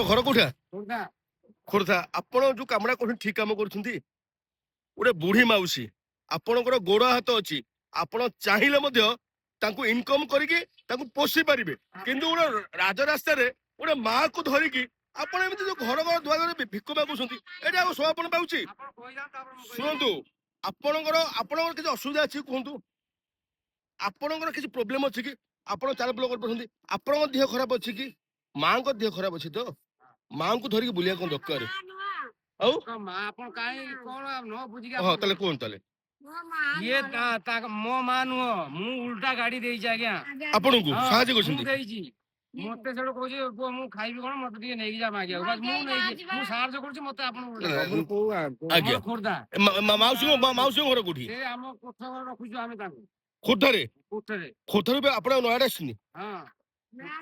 घर कोठा खोर्धा आपण जो कामड़ा कर ठीक काम कर गोटे बुढ़ी माउसी आपणकर गोड़ हाथ अच्छी आपण चाहिए इनकम करके पोषी पारे किंतु गोटे राजरास्त गोटे माँ को धरिकी आपण एमती जो घर घर दुआर भिक मागुंट ये शोभन पाऊँ शुणु आपणकर किसी असुविधा अच्छी कहतु आपणकर किसी प्रोब्लेम अच्छी कि आप चाल बुल कर आपण देह खराब अच्छी कि माँ को देह खराब अच्छी तो माँ को धरिकी बुलिया कौन दरकार हाँ ताले कौन ताले ये मो मां नुह मु उल्टा गाड़ी देइछि आज्ञा आपन को साहाଯ୍य करछन्ती देइछि मते सेडो कहछि मु खाइबी कोन मते टिके नेगि जा मागिया बस मु नेगि मु साहाଯ୍य करछि मते आपन आज्ञा खोर्धा माउसी घर कोठी ए हम कोठ घर रखुछु आमे ताको खोर्धारे खोर्धारे आपण नयाड आसिनी हां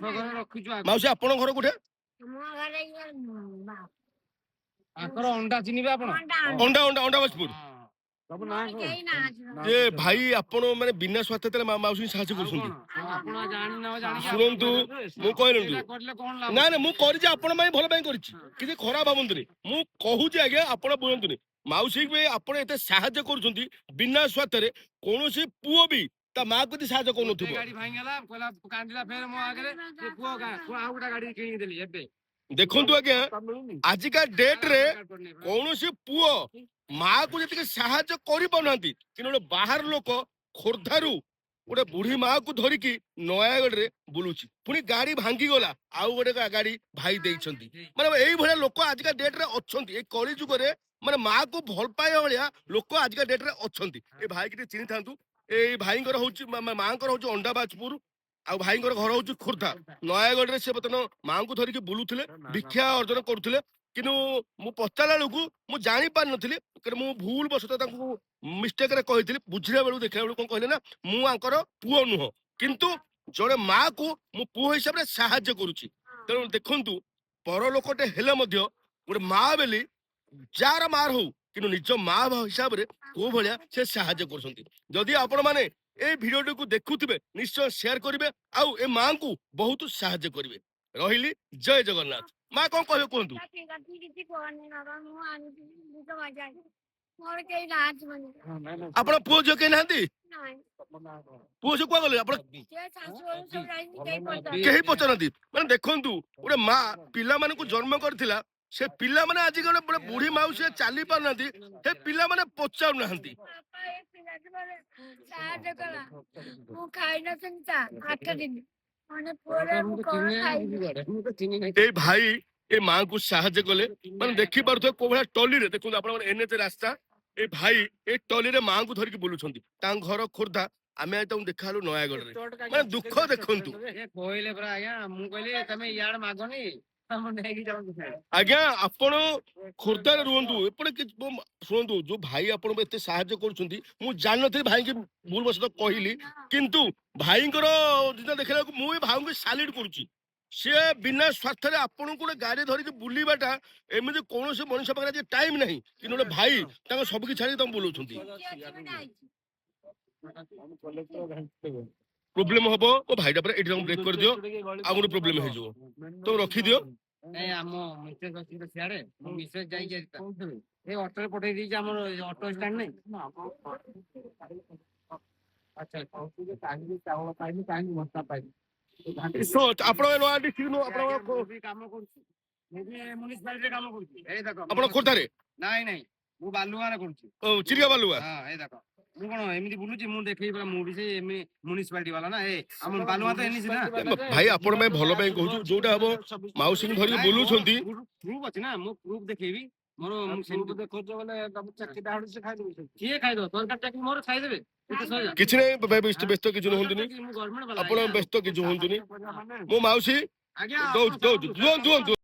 कोठ घर रखुछु माउसी आपण घर कोठे मो घरे आकर अंडा चिनिबे आपन अंडा अंडा अंडा बसपुर सब ना ये भाई आपण माने बिना स्वार्थ तले माउसी साहाଯ୍य करछन्ती आपण जानि न जानि सुनंतु मु कहलंतु ना ना मु करिछि आपण माई भलो पई करिछि किछि खराब भाबंतुनी मु कहूछि आज्ञा आपण बुझंतुनी माउसी पे आपण एते साहाଯ୍य करछन्ती बिना स्वार्थ रे कोनोसी पुओ भी ता मां को साहाଯ୍य कोनथुबो गाड़ी भांगला कोला कांदिला फेर मो आगरे से पुओ का आउटा गाड़ी किनि देली एबे देखंतु आज्ञा आजिका डेट रे कोनोसी पुओ माँ को जी साहाଯ୍य करि कि बाहर लोक खोर्धारू गोटे बुढ़ी माँ को धरिकी नयागढ़ रे बुलुची पुणी गाड़ी भांगी गला आउ गोटे गाड़ी भाई देइछंती माने एई भलिया लोक आजिका डेट रे अछंती ए कली जुग रे माने माँ को भल पाए भलिया लोक आजिका डेट रे अछंती ए भाई के चिन्हि थांतु ए भाई घर होची माँ घर होची अंडाबाजपुर आ भाई घर होची खोर्धा नयागढ़ रे से बतन माँ को धरिकी बुलुथिले भिक्षा अर्जन करुथिले किनु मु पचारा बेलू मु जानी पार नथिली मु भूल बसत मिस्टेक रे कहिथिली बुझिला बेलू देखला बेलू कोन कहले ना मु आंकर पुओ नुह किंतु जड़े माँ को मु पुओ हिसाब रे साहाଯ୍य करूची तेणु देखंतु पर लोकटे हेले मध्य गोटे माँ बेली जार मार हो किनु निज माँ हिसाब रे को भलिया से साहाଯ୍य करछंती जदि आपण माने ए भिडियो को देखुथिबे निश्चय शेयर करिवे आउ ए माँ को बहुत साहाଯ୍य करिवे रहिली जय जगन्नाथ माँ कौन कह कहतु आपण पुओ जो के नांती पुओ जो को गले आपण केही पचनती माने देखंतु ओरे माँ पिला माने को जन्म करथिला से पिला माने आज गोटे बुढ़ी माउसी चाली पार नांती हे पिला माने पचाउ नांती ए भाई ए माँ को साहाଯ୍य कले माने देखि पारथो को भला टली रे देखु आपण एनएच रास्ता ए भाई ए टली रे माँ को धरिक बुलुछंती ता घर खोर्धा आमे आइ तम देखालु नयागढ़ रे माने दुख देखंतु कोइले बरा आज्ञा मु कहले तमे यार मागनी हम नेकी जाउ आज्ञा आपण खोर्धा रे रुहंतु एपडे कि सुनंतु जो भाई आपण एते साहाଯ୍य करछंती मु जानथि भाई के भूल बसत कहिली किंतु भाईंकर जिना देखला मु भाई को सैल्यूट करूची से बिना स्वार्थ रे आपण को गाड़ी धरिक बुलीबाटा एमिति कोनोसे मनुष्य पाखरे टाइम नहीं कि गोटे भाई ताको सब कि छाड़ी तम बोलउछंती प्रॉब्लम हबो ओ भाईटा पर एठी ब्रेक कर दियो आ गोटे प्रॉब्लम हे जो तो रखी दियो ए आमो मिसेज अछि त सियाडे मिसेज जाई जे ए ऑटो रे पठै दी हमर ऑटो स्टैंड नै अच्छा तो काहे चावल पाइनी काहे मस्ता पाइनी सो आपण नया डिस्ट्रिक्ट नो आपण काम करछि मैं म्युनिसिपालिटी काम करछि ए देखो आपण खोर्धा रे नाही नाही मु बालुआ रे करछि ओ चिरिया बालुआ हां ए देखो मु कोन एमिति बुलुछि मु देखै बला मु भी से म्युनिसिपालिटी वाला ना ए हम बालुआ तो एनिछि ना भाई आपण में भलो पई कहू जोटा हबो माउसी को धरि बोलु छंती प्रूफ अछि ना मु प्रूफ देखेबी मोर मु सेंटू देखो जो बोले तब चक्की दाहड़ से खाइ देबे किए खाइ दो तोर चक्की मोर खाइ देबे किछ नै व्यस्त किछ होंतनी आपण व्यस्त किछ होंतनी मो माउसी आज्ञा दो